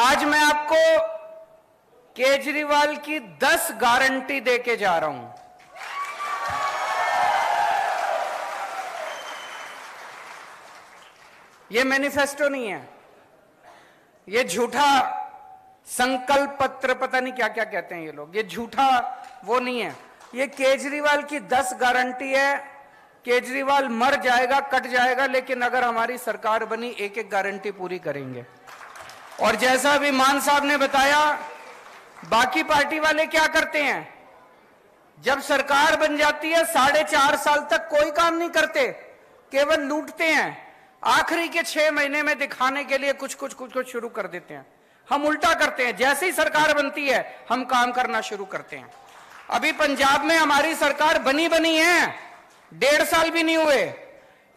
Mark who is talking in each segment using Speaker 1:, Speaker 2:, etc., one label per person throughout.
Speaker 1: आज मैं आपको केजरीवाल की 10 गारंटी देके जा रहा हूं। ये मैनिफेस्टो नहीं है, ये झूठा संकल्प पत्र, पता नहीं क्या क्या कहते हैं ये लोग, ये झूठा वो नहीं है। ये केजरीवाल की 10 गारंटी है। केजरीवाल मर जाएगा, कट जाएगा, लेकिन अगर हमारी सरकार बनी एक एक गारंटी पूरी करेंगे। और जैसा अभी मान साहब ने बताया, बाकी पार्टी वाले क्या करते हैं, जब सरकार बन जाती है 4.5 साल तक कोई काम नहीं करते, केवल लूटते हैं। आखिरी के 6 महीने में दिखाने के लिए कुछ कुछ शुरू कर देते हैं। हम उल्टा करते हैं, जैसे ही सरकार बनती है हम काम करना शुरू करते हैं। अभी पंजाब में हमारी सरकार बनी है, 1.5 साल भी नहीं हुए।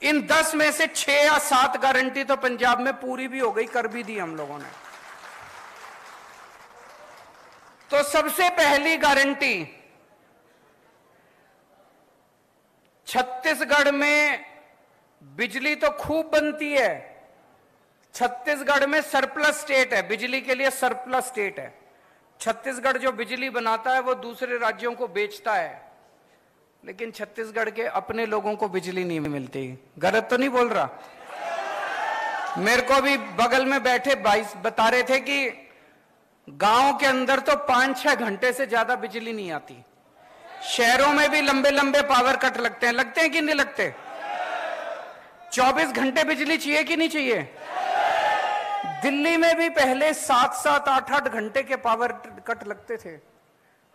Speaker 1: इन 10 में से 6 या 7 गारंटी तो पंजाब में पूरी भी हो गई, कर भी दी हम लोगों ने। तो सबसे पहली गारंटी, छत्तीसगढ़ में बिजली तो खूब बनती है। छत्तीसगढ़ में सरप्लस स्टेट है, बिजली के लिए सरप्लस स्टेट है। छत्तीसगढ़ जो बिजली बनाता है वो दूसरे राज्यों को बेचता है, लेकिन छत्तीसगढ़ के अपने लोगों को बिजली नहीं मिलती। गलत तो नहीं बोल रहा? मेरे को भी बगल में बैठे भाई बता रहे थे कि गांव के अंदर तो 5-6 घंटे से ज्यादा बिजली नहीं आती। शहरों में भी लंबे लंबे पावर कट लगते हैं कि नहीं लगते? 24 घंटे बिजली चाहिए कि नहीं चाहिए? दिल्ली में भी पहले 7-7, 8-8 घंटे के पावर कट लगते थे।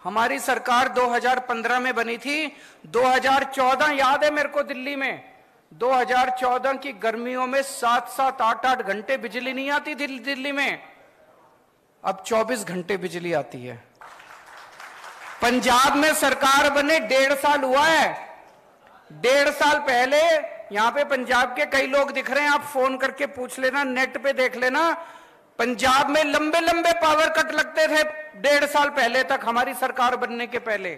Speaker 1: हमारी सरकार 2015 में बनी थी। 2014 याद है मेरे को, दिल्ली में 2014 की गर्मियों में 7-7, 8-8 घंटे बिजली नहीं आती थी दिल्ली में। अब 24 घंटे बिजली आती है। पंजाब में सरकार बने 1.5 साल हुआ है। 1.5 साल पहले यहां पे पंजाब के कई लोग दिख रहे हैं, आप फोन करके पूछ लेना, नेट पे देख लेना। पंजाब में लंबे लंबे पावर कट लगते थे 1.5 साल पहले तक, हमारी सरकार बनने के पहले।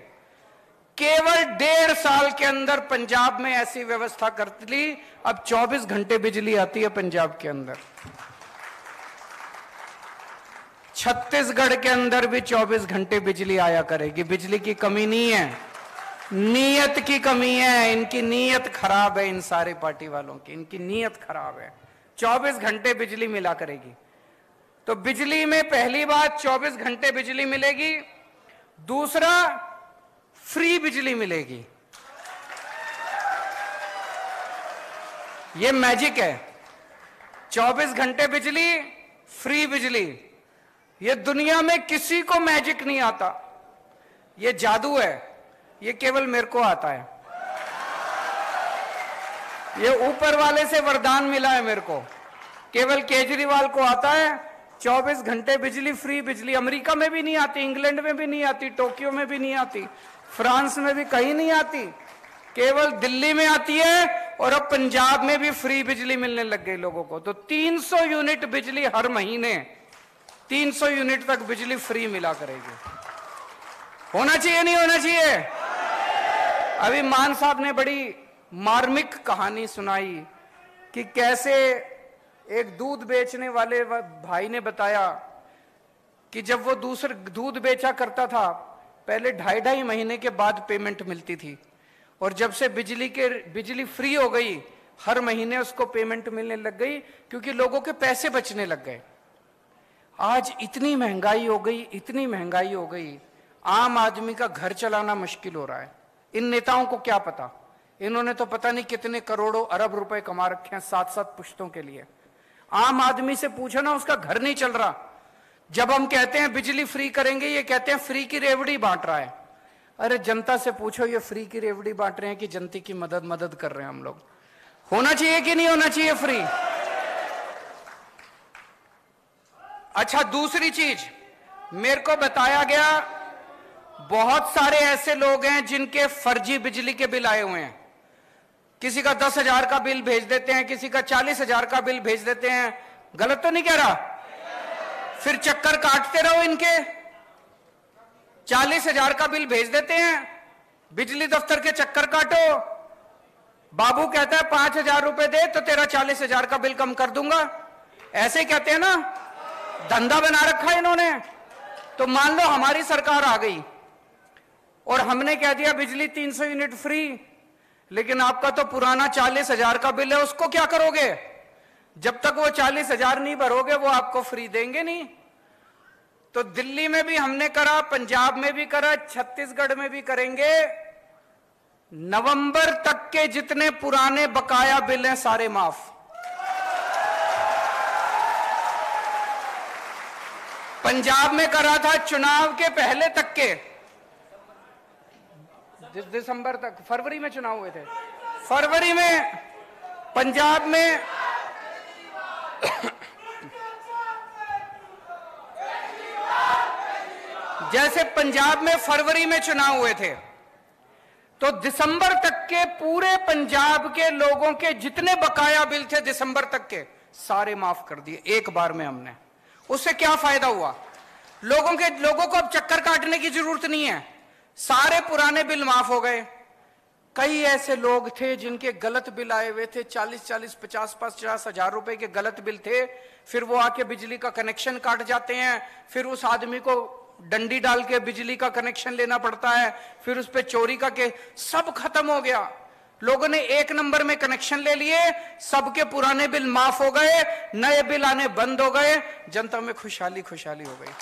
Speaker 1: केवल 1.5 साल के अंदर पंजाब में ऐसी व्यवस्था कर ली, अब 24 घंटे बिजली आती है पंजाब के अंदर। छत्तीसगढ़ के अंदर भी 24 घंटे बिजली आया करेगी। बिजली की कमी नहीं है, नीयत की कमी है। इनकी नीयत खराब है, इन सारे पार्टी वालों की, इनकी नीयत खराब है। 24 घंटे बिजली मिला करेगी। तो बिजली में पहली बात 24 घंटे बिजली मिलेगी। दूसरा, फ्री बिजली मिलेगी। ये मैजिक है, 24 घंटे बिजली, फ्री बिजली। ये दुनिया में किसी को मैजिक नहीं आता, ये जादू है, ये केवल मेरे को आता है। ये ऊपर वाले से वरदान मिला है मेरे को, केवल केजरीवाल को आता है। 24 घंटे बिजली, फ्री बिजली। अमेरिका में भी नहीं आती, इंग्लैंड में भी नहीं आती, टोक्यो में भी नहीं आती, फ्रांस में भी कहीं नहीं आती, केवल दिल्ली में आती है। और अब पंजाब में भी फ्री बिजली मिलने लग गई लोगों को। तो 300 यूनिट बिजली हर महीने, 300 यूनिट तक बिजली फ्री मिला करेगी। होना चाहिए नहीं होना चाहिए? अभी मान साहब ने बड़ी मार्मिक कहानी सुनाई कि कैसे एक दूध बेचने वाले भाई ने बताया कि जब वो दूसरे दूध बेचा करता था, पहले 2.5 महीने के बाद पेमेंट मिलती थी, और जब से बिजली फ्री हो गई, हर महीने उसको पेमेंट मिलने लग गई, क्योंकि लोगों के पैसे बचने लग गए। आज इतनी महंगाई हो गई, इतनी महंगाई हो गई, आम आदमी का घर चलाना मुश्किल हो रहा है। इन नेताओं को क्या पता, इन्होंने तो पता नहीं कितने करोड़ों अरब रुपए कमा रखे हैं 7-7 पुश्तों के लिए। आम आदमी से पूछो ना, उसका घर नहीं चल रहा। जब हम कहते हैं बिजली फ्री करेंगे, ये कहते हैं फ्री की रेवड़ी बांट रहा है। अरे जनता से पूछो, ये फ्री की रेवड़ी बांट रहे हैं कि जनता की मदद कर रहे हैं हम लोग? होना चाहिए कि नहीं होना चाहिए फ्री? अच्छा, दूसरी चीज मेरे को बताया गया, बहुत सारे ऐसे लोग हैं जिनके फर्जी बिजली के बिल आए हुए हैं। किसी का 10,000 का बिल भेज देते हैं, किसी का 40,000 का बिल भेज देते हैं। गलत तो नहीं कह रहा? फिर चक्कर काटते रहो इनके। 40,000 का बिल भेज देते हैं, बिजली दफ्तर के चक्कर काटो। बाबू कहता है 5,000 रुपए दे तो तेरा 40,000 का बिल कम कर दूंगा, ऐसे ही कहते हैं ना। धंधा बना रखा है इन्होंने। तो मान लो हमारी सरकार आ गई और हमने कह दिया बिजली 300 यूनिट फ्री, लेकिन आपका तो पुराना 40,000 का बिल है, उसको क्या करोगे? जब तक वो 40,000 नहीं भरोगे वो आपको फ्री देंगे नहीं। तो दिल्ली में भी हमने करा, पंजाब में भी करा, छत्तीसगढ़ में भी करेंगे। नवंबर तक के जितने पुराने बकाया बिल हैं सारे माफ। पंजाब में करा था चुनाव के पहले तक के, दिसंबर तक, फरवरी में चुनाव हुए थे, फरवरी में पंजाब में जैसे पंजाब में फरवरी में चुनाव हुए थे, तो दिसंबर तक के पूरे पंजाब के लोगों के जितने बकाया बिल थे दिसंबर तक के सारे माफ कर दिए एक बार में हमने। उससे क्या फायदा हुआ? लोगों को अब चक्कर काटने की जरूरत नहीं है, सारे पुराने बिल माफ हो गए। कई ऐसे लोग थे जिनके गलत बिल आए हुए थे, 40-40, 50-50 हजार रुपए के गलत बिल थे, फिर वो आके बिजली का कनेक्शन काट जाते हैं, फिर उस आदमी को डंडी डाल के बिजली का कनेक्शन लेना पड़ता है, फिर उस पर चोरी का केस, सब खत्म हो गया। लोगों ने एक नंबर में कनेक्शन ले लिए, सबके पुराने बिल माफ हो गए, नए बिल आने बंद हो गए, जनता में खुशहाली खुशहाली हो गई।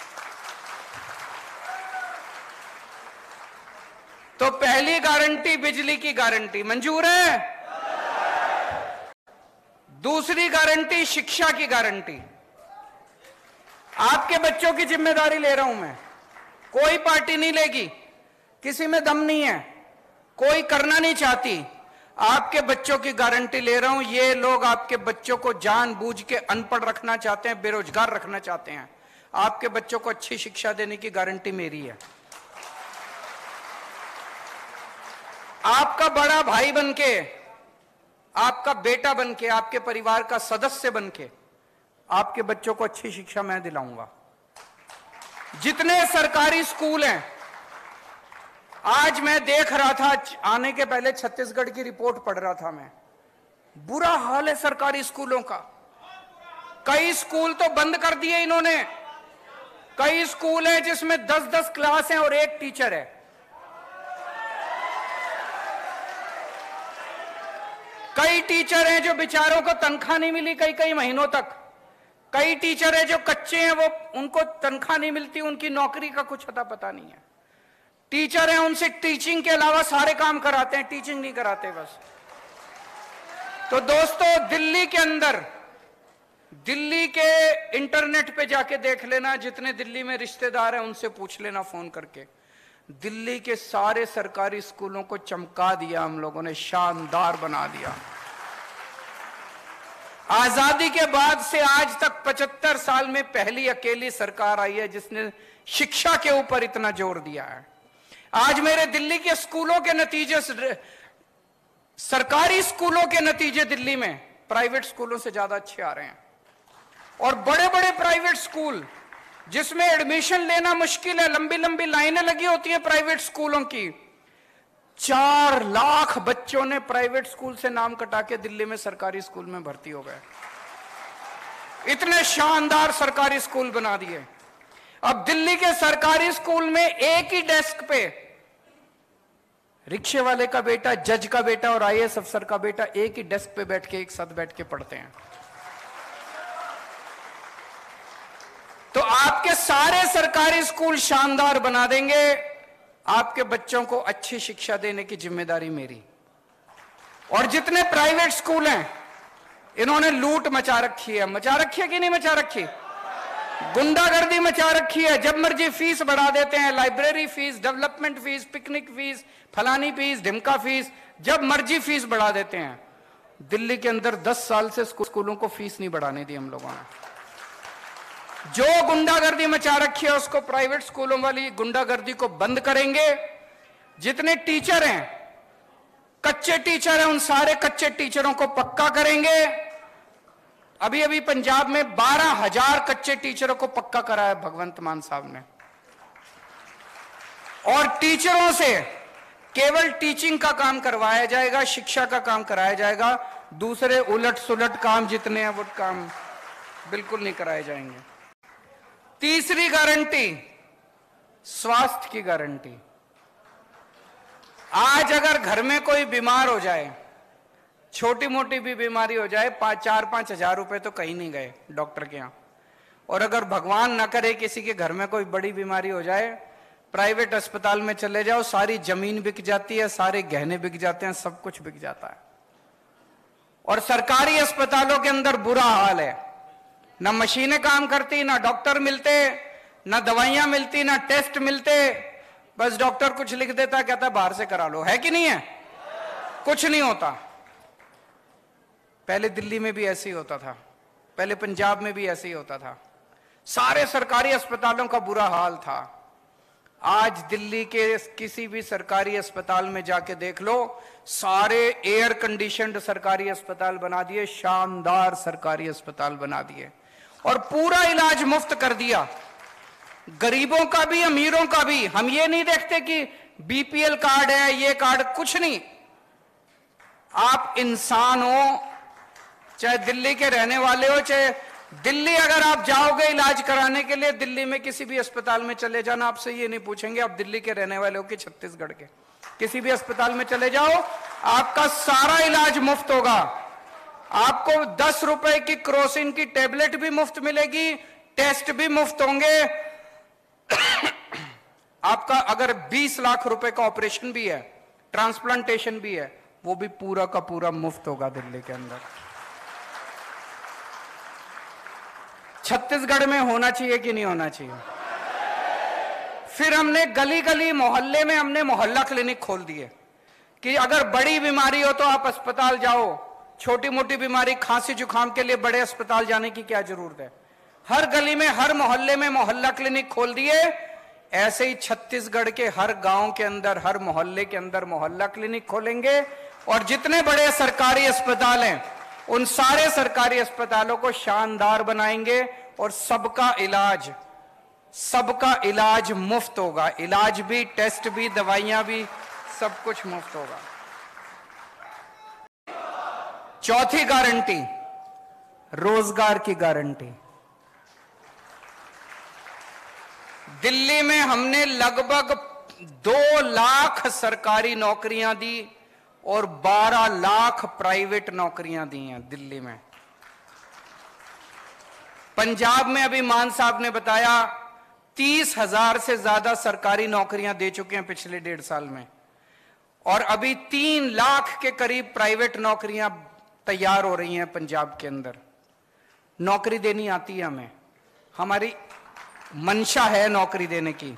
Speaker 1: तो पहली गारंटी बिजली की गारंटी मंजूर है। दूसरी गारंटी शिक्षा की गारंटी। आपके बच्चों की जिम्मेदारी ले रहा हूं मैं, कोई पार्टी नहीं लेगी, किसी में दम नहीं है, कोई करना नहीं चाहती। आपके बच्चों की गारंटी ले रहा हूं। ये लोग आपके बच्चों को जानबूझ के अनपढ़ रखना चाहते हैं, बेरोजगार रखना चाहते हैं। आपके बच्चों को अच्छी शिक्षा देने की गारंटी मेरी है। आपका बड़ा भाई बनके, आपका बेटा बनके, आपके परिवार का सदस्य बनके आपके बच्चों को अच्छी शिक्षा मैं दिलाऊंगा। जितने सरकारी स्कूल हैं, आज मैं देख रहा था, आने के पहले छत्तीसगढ़ की रिपोर्ट पढ़ रहा था मैं, बुरा हाल है सरकारी स्कूलों का। कई स्कूल तो बंद कर दिए इन्होंने। कई स्कूल हैं जिसमें 10-10 क्लास हैं और एक टीचर है। कई टीचर हैं जो बेचारों को तनख्वाह नहीं मिली कई महीनों तक। कई टीचर हैं जो कच्चे हैं, वो उनको तनख्वाह नहीं मिलती, उनकी नौकरी का कुछ अता पता नहीं है। टीचर हैं, उनसे टीचिंग के अलावा सारे काम कराते हैं, टीचिंग नहीं कराते बस। तो दोस्तों, दिल्ली के अंदर, दिल्ली के इंटरनेट पे जाके देख लेना, जितने दिल्ली में रिश्तेदार हैं उनसे पूछ लेना फोन करके, दिल्ली के सारे सरकारी स्कूलों को चमका दिया हम लोगों ने, शानदार बना दिया। आजादी के बाद से आज तक 75 साल में पहली अकेली सरकार आई है जिसने शिक्षा के ऊपर इतना जोर दिया है। आज मेरे दिल्ली के स्कूलों के नतीजे, सरकारी स्कूलों के नतीजे दिल्ली में प्राइवेट स्कूलों से ज्यादा अच्छे आ रहे हैं। और बड़े बड़े प्राइवेट स्कूल जिसमें एडमिशन लेना मुश्किल है, लंबी लंबी लाइनें लगी होती है प्राइवेट स्कूलों की, 4 लाख बच्चों ने प्राइवेट स्कूल से नाम कटा के दिल्ली में सरकारी स्कूल में भर्ती हो गए। इतने शानदार सरकारी स्कूल बना दिए। अब दिल्ली के सरकारी स्कूल में एक ही डेस्क पे रिक्शे वाले का बेटा, जज का बेटा और आईएएस अफसर का बेटा एक ही डेस्क पे बैठ के एक साथ बैठ के पढ़ते हैं। तो आपके सारे सरकारी स्कूल शानदार बना देंगे। आपके बच्चों को अच्छी शिक्षा देने की जिम्मेदारी मेरी। और जितने प्राइवेट स्कूल हैं, इन्होंने लूट मचा रखी है। मचा रखी है कि नहीं मचा रखी? गुंडागर्दी मचा रखी है। जब मर्जी फीस बढ़ा देते हैं, library fees, development fees, picnic fees, फलानी फीस, ढिमका फीस, जब मर्जी फीस बढ़ा देते हैं। दिल्ली के अंदर 10 साल से स्कूलों को फीस नहीं बढ़ाने दी हम लोगों ने। जो गुंडागर्दी मचा रखी है उसको, प्राइवेट स्कूलों वाली गुंडागर्दी को बंद करेंगे। जितने टीचर हैं, कच्चे टीचर हैं, उन सारे कच्चे टीचरों को पक्का करेंगे। अभी अभी पंजाब में 12,000 कच्चे टीचरों को पक्का कराया भगवंत मान साहब ने। और टीचरों से केवल टीचिंग का काम करवाया जाएगा, शिक्षा का काम कराया जाएगा। दूसरे उलट सुलट काम जितने हैं वो काम बिल्कुल नहीं कराए जाएंगे। तीसरी गारंटी स्वास्थ्य की गारंटी। आज अगर घर में कोई बीमार हो जाए, छोटी मोटी भी बीमारी हो जाए, 4-5 हजार रुपए तो कहीं नहीं गए डॉक्टर के यहां। और अगर भगवान ना करे किसी के घर में कोई बड़ी बीमारी हो जाए, प्राइवेट अस्पताल में चले जाओ, सारी जमीन बिक जाती है, सारे गहने बिक जाते हैं, सब कुछ बिक जाता है। और सरकारी अस्पतालों के अंदर बुरा हाल है, ना मशीनें काम करती, ना डॉक्टर मिलते, ना दवाइयां मिलती, ना टेस्ट मिलते। बस डॉक्टर कुछ लिख देता, कहता बाहर से करा लो। है कि नहीं है? कुछ नहीं होता। पहले दिल्ली में भी ऐसे ही होता था, पहले पंजाब में भी ऐसे ही होता था, सारे सरकारी अस्पतालों का बुरा हाल था। आज दिल्ली के किसी भी सरकारी अस्पताल में जाके देख लो, सारे एयर कंडीशनड सरकारी अस्पताल बना दिए, शानदार सरकारी अस्पताल बना दिए, और पूरा इलाज मुफ्त कर दिया, गरीबों का भी अमीरों का भी। हम ये नहीं देखते कि बीपीएल कार्ड है, ये कार्ड, कुछ नहीं। आप इंसान हो, चाहे दिल्ली के रहने वाले हो, चाहे दिल्ली अगर आप जाओगे इलाज कराने के लिए, दिल्ली में किसी भी अस्पताल में चले जाना, आपसे ये नहीं पूछेंगे आप दिल्ली के रहने वाले हो कि छत्तीसगढ़ के। किसी भी अस्पताल में चले जाओ, आपका सारा इलाज मुफ्त होगा। आपको 10 रुपए की क्रोसिन की टेबलेट भी मुफ्त मिलेगी, टेस्ट भी मुफ्त होंगे। आपका अगर 20 लाख रुपए का ऑपरेशन भी है, ट्रांसप्लांटेशन भी है, वो भी पूरा का पूरा मुफ्त होगा दिल्ली के अंदर। छत्तीसगढ़ में होना चाहिए कि नहीं होना चाहिए? फिर हमने गली गली मोहल्ले में हमने मोहल्ला क्लिनिक खोल दिए कि अगर बड़ी बीमारी हो तो आप अस्पताल जाओ, छोटी मोटी बीमारी खांसी जुकाम के लिए बड़े अस्पताल जाने की क्या जरूरत है। हर गली में, हर मोहल्ले में मोहल्ला क्लिनिक खोल दिए। ऐसे ही छत्तीसगढ़ के हर गांव के अंदर, हर मोहल्ले के अंदर मोहल्ला क्लिनिक खोलेंगे, और जितने बड़े सरकारी अस्पताल हैं उन सारे सरकारी अस्पतालों को शानदार बनाएंगे, और सबका इलाज मुफ्त होगा। इलाज भी, टेस्ट भी, दवाइयां भी, सब कुछ मुफ्त होगा। चौथी गारंटी रोजगार की गारंटी। दिल्ली में हमने लगभग 2 लाख सरकारी नौकरियां दी और 12 लाख प्राइवेट नौकरियां दी हैं दिल्ली में। पंजाब में अभी मान साहब ने बताया 30,000 से ज्यादा सरकारी नौकरियां दे चुके हैं पिछले 1.5 साल में, और अभी 3 लाख के करीब प्राइवेट नौकरियां तैयार हो रही हैं पंजाब के अंदर। नौकरी देनी आती है हमें, हमारी मंशा है नौकरी देने की।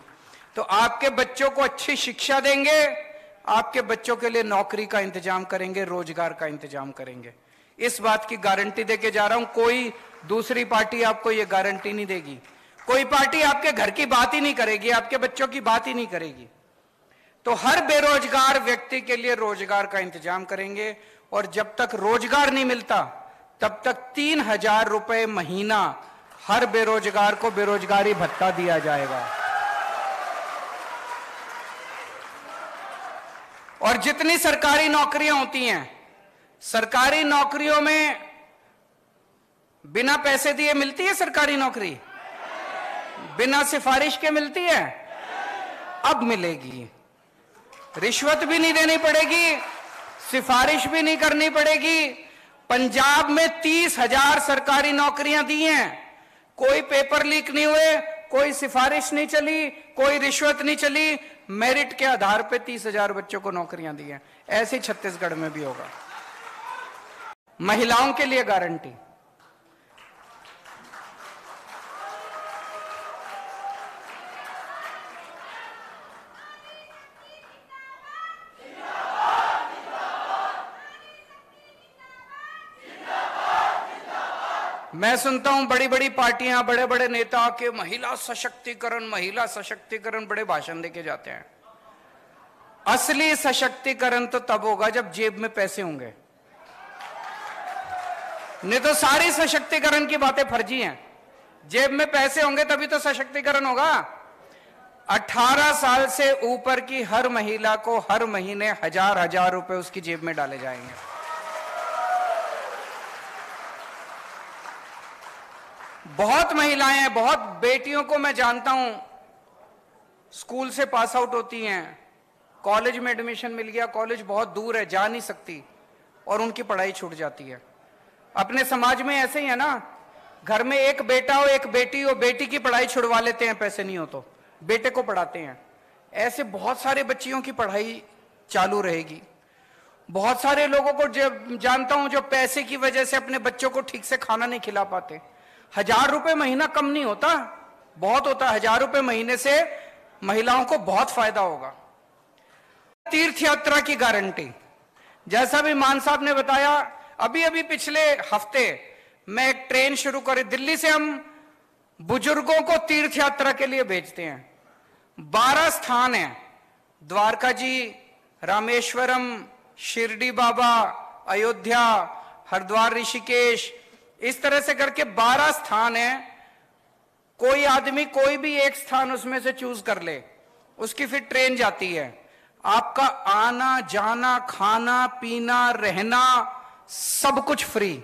Speaker 1: तो आपके बच्चों को अच्छी शिक्षा देंगे, आपके बच्चों के लिए नौकरी का इंतजाम करेंगे, रोजगार का इंतजाम करेंगे। इस बात की गारंटी देके जा रहा हूं। कोई दूसरी पार्टी आपको यह गारंटी नहीं देगी। कोई पार्टी आपके घर की बात ही नहीं करेगी, आपके बच्चों की बात ही नहीं करेगी। तो हर बेरोजगार व्यक्ति के लिए रोजगार का इंतजाम करेंगे, और जब तक रोजगार नहीं मिलता तब तक 3,000 रुपए महीना हर बेरोजगार को बेरोजगारी भत्ता दिया जाएगा। और जितनी सरकारी नौकरियां होती हैं, सरकारी नौकरियों में बिना पैसे दिए मिलती है सरकारी नौकरी? बिना सिफारिश के मिलती है? अब मिलेगी। रिश्वत भी नहीं देनी पड़ेगी, सिफारिश भी नहीं करनी पड़ेगी। पंजाब में 30,000 सरकारी नौकरियां दी हैं, कोई पेपर लीक नहीं हुए, कोई सिफारिश नहीं चली, कोई रिश्वत नहीं चली, मेरिट के आधार पे 30,000 बच्चों को नौकरियां दी हैं। ऐसे छत्तीसगढ़ में भी होगा। महिलाओं के लिए गारंटी। मैं सुनता हूं बड़ी बड़ी पार्टियां, बड़े बड़े नेता के महिला सशक्तिकरण बड़े भाषण देके जाते हैं। असली सशक्तिकरण तो तब होगा जब जेब में पैसे होंगे, नहीं तो सारी सशक्तिकरण की बातें फर्जी हैं। जेब में पैसे होंगे तभी तो सशक्तिकरण होगा। 18 साल से ऊपर की हर महिला को हर महीने 1,000 रुपए उसकी जेब में डाले जाएंगे। बहुत महिलाएं हैं, बहुत बेटियों को मैं जानता हूं, स्कूल से पास आउट होती हैं, कॉलेज में एडमिशन मिल गया, कॉलेज बहुत दूर है, जा नहीं सकती, और उनकी पढ़ाई छूट जाती है। अपने समाज में ऐसे ही है ना, घर में एक बेटा हो एक बेटी हो, बेटी की पढ़ाई छुड़वा लेते हैं, पैसे नहीं हो तो बेटे को पढ़ाते हैं। ऐसे बहुत सारे बच्चियों की पढ़ाई चालू रहेगी। बहुत सारे लोगों को जो जानता हूं जो पैसे की वजह से अपने बच्चों को ठीक से खाना नहीं खिला पाते। 1000 रुपए महीना कम नहीं होता, बहुत होता है। 1000 रुपए महीने से महिलाओं को बहुत फायदा होगा। तीर्थ यात्रा की गारंटी, जैसा भी मान साहब ने बताया, अभी अभी पिछले हफ्ते मैं एक ट्रेन शुरू करी, दिल्ली से हम बुजुर्गों को तीर्थ यात्रा के लिए भेजते हैं। 12 स्थान हैं, द्वारका जी, रामेश्वरम, शिरडी बाबा, अयोध्या, हरिद्वार, ऋषिकेश, इस तरह से करके 12 स्थान हैं। कोई आदमी कोई भी एक स्थान उसमें से चूज कर ले, उसकी फिर ट्रेन जाती है। आपका आना जाना, खाना पीना, रहना, सब कुछ फ्री।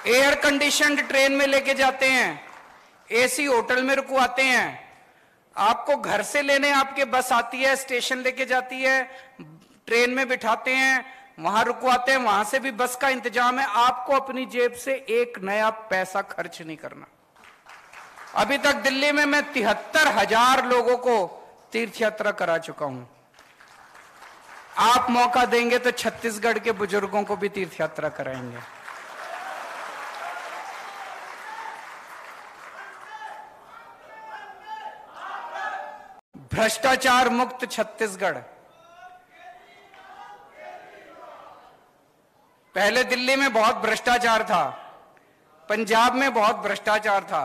Speaker 1: एयर कंडीशनड ट्रेन में लेके जाते हैं, एसी होटल में रुकवाते हैं, आपको घर से लेने आपके बस आती है, स्टेशन लेके जाती है, ट्रेन में बिठाते हैं, वहां रुकवाते हैं, वहां से भी बस का इंतजाम है। आपको अपनी जेब से एक नया पैसा खर्च नहीं करना। अभी तक दिल्ली में मैं 73,000 लोगों को तीर्थ यात्रा करा चुका हूं। आप मौका देंगे तो छत्तीसगढ़ के बुजुर्गों को भी तीर्थ यात्रा कराएंगे। भ्रष्टाचार मुक्त छत्तीसगढ़। पहले दिल्ली में बहुत भ्रष्टाचार था, पंजाब में बहुत भ्रष्टाचार था।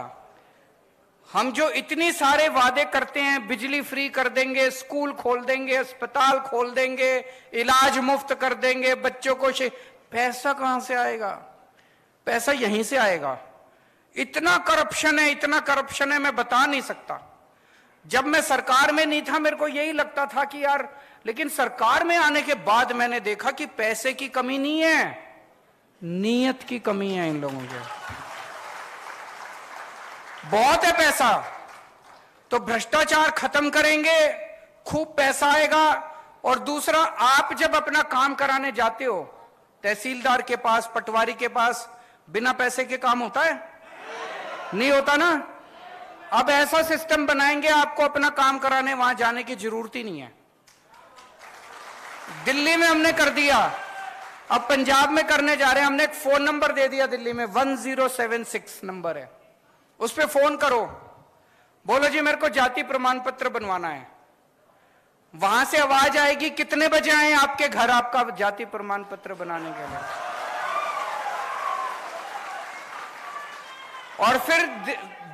Speaker 1: हम जो इतनी सारे वादे करते हैं, बिजली फ्री कर देंगे, स्कूल खोल देंगे, अस्पताल खोल देंगे, इलाज मुफ्त कर देंगे, बच्चों को पैसा कहां से आएगा? पैसा यहीं से आएगा। इतना करप्शन है, इतना करप्शन है, मैं बता नहीं सकता। जब मैं सरकार में नहीं था मेरे को यही लगता था कि यार, लेकिन सरकार में आने के बाद मैंने देखा कि पैसे की कमी नहीं है, नीयत की कमी है इन लोगों के। बहुत है पैसा, तो भ्रष्टाचार खत्म करेंगे, खूब पैसा आएगा। और दूसरा, आप जब अपना काम कराने जाते हो तहसीलदार के पास, पटवारी के पास, बिना पैसे के काम होता है? नहीं होता ना। अब ऐसा सिस्टम बनाएंगे, आपको अपना काम कराने वहां जाने की जरूरत ही नहीं है। दिल्ली में हमने कर दिया, अब पंजाब में करने जा रहे हैं। हमने एक फोन नंबर दे दिया दिल्ली में, 1076 नंबर है, उस पर फोन करो, बोलो जी मेरे को जाति प्रमाण पत्र बनवाना है। वहां से आवाज आएगी, कितने बजे आए आपके घर आपका जाति प्रमाण पत्र बनाने के लिए। और फिर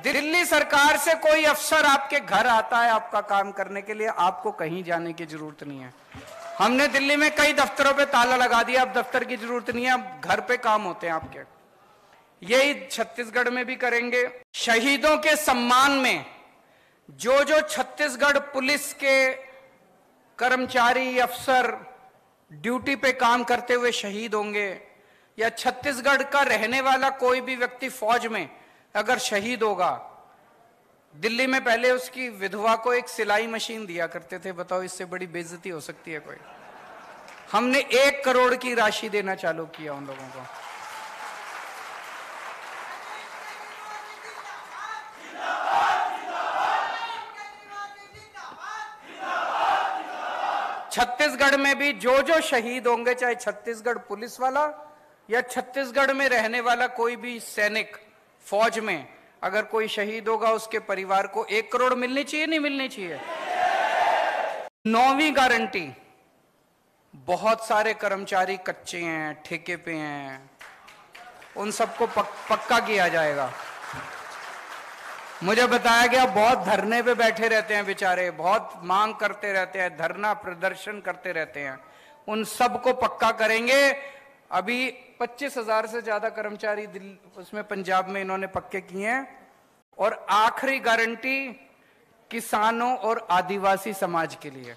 Speaker 1: दिल्ली सरकार से कोई अफसर आपके घर आता है आपका काम करने के लिए, आपको कहीं जाने की जरूरत नहीं है। हमने दिल्ली में कई दफ्तरों पे ताला लगा दिया, अब दफ्तर की जरूरत नहीं है, अब घर पे काम होते हैं आपके। यही छत्तीसगढ़ में भी करेंगे। शहीदों के सम्मान में जो जो छत्तीसगढ़ पुलिस के कर्मचारी, अफसर ड्यूटी पे काम करते हुए शहीद होंगे, या छत्तीसगढ़ का रहने वाला कोई भी व्यक्ति फौज में अगर शहीद होगा, दिल्ली में पहले उसकी विधवा को एक सिलाई मशीन दिया करते थे। बताओ इससे बड़ी बेइज्जती हो सकती है कोई? हमने 1 करोड़ की राशि देना चालू किया उन लोगों को। छत्तीसगढ़ में भी जो जो शहीद होंगे, चाहे छत्तीसगढ़ पुलिस वाला या छत्तीसगढ़ में रहने वाला कोई भी सैनिक, फौज में अगर कोई शहीद होगा, उसके परिवार को 1 करोड़ मिलनी चाहिए, नहीं मिलनी चाहिए? 9वीं गारंटी, बहुत सारे कर्मचारी कच्चे हैं, ठेके पे हैं, उन सबको पक्का किया जाएगा। मुझे बताया गया बहुत धरने पे बैठे रहते हैं बेचारे, बहुत मांग करते रहते हैं, धरना प्रदर्शन करते रहते हैं, उन सबको पक्का करेंगे। अभी 25,000 से ज्यादा कर्मचारी दिल्ली, उसमें पंजाब में इन्होंने पक्के किए हैं। और आखिरी गारंटी किसानों और आदिवासी समाज के लिए।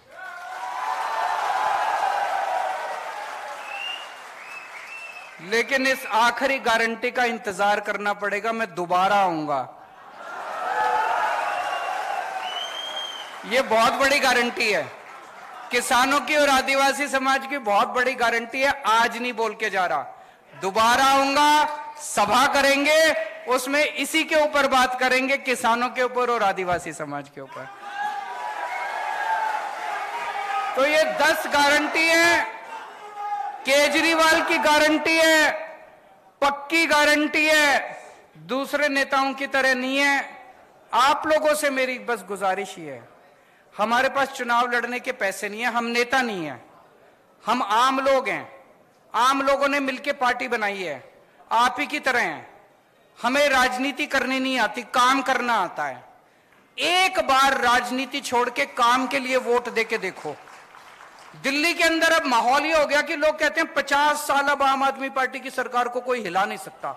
Speaker 1: लेकिन इस आखिरी गारंटी का इंतजार करना पड़ेगा, मैं दोबारा आऊंगा। ये बहुत बड़ी गारंटी है, किसानों की और आदिवासी समाज की बहुत बड़ी गारंटी है। आज नहीं बोल के जा रहा, दोबारा आऊंगा, सभा करेंगे, उसमें इसी के ऊपर बात करेंगे, किसानों के ऊपर और आदिवासी समाज के ऊपर। तो ये 10 गारंटी है, केजरीवाल की गारंटी है, पक्की गारंटी है, दूसरे नेताओं की तरह नहीं है। आप लोगों से मेरी बस गुजारिश ही है, हमारे पास चुनाव लड़ने के पैसे नहीं है, हम नेता नहीं है, हम आम लोग हैं। आम लोगों ने मिलकर पार्टी बनाई है, आप ही की तरह हैं। हमें राजनीति करनी नहीं आती, काम करना आता है। एक बार राजनीति छोड़ के काम के लिए वोट देके देखो। दिल्ली के अंदर अब माहौल ये हो गया कि लोग कहते हैं 50 साल अब आम आदमी पार्टी की सरकार को कोई हिला नहीं सकता।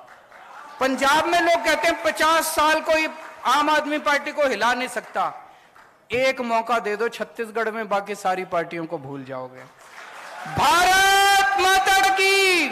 Speaker 1: पंजाब में लोग कहते हैं 50 साल कोई आम आदमी पार्टी को हिला नहीं सकता। एक मौका दे दो छत्तीसगढ़ में, बाकी सारी पार्टियों को भूल जाओगे। भारत माता की